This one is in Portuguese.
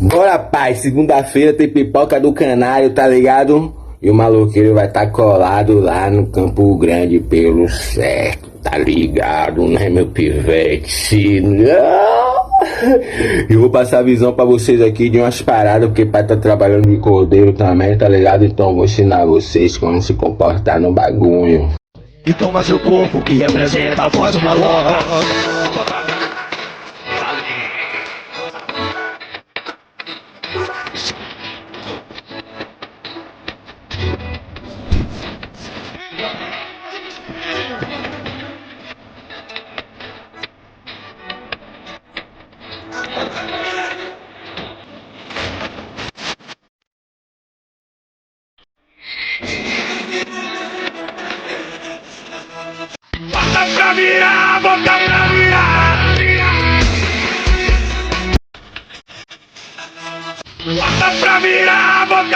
Bora, pai, segunda-feira tem pipoca do canário, tá ligado? E o maloqueiro vai estar colado lá no Campo Grande pelo certo, tá ligado, né, meu pivete? Não! Eu vou passar a visão pra vocês aqui de umas paradas, porque pai tá trabalhando de cordeiro também, tá ligado? Então eu vou ensinar vocês como se comportar no bagulho. E toma seu corpo que representa a voz do maloca. Bota pra virar, bota pra virar. Bota pra virar, bota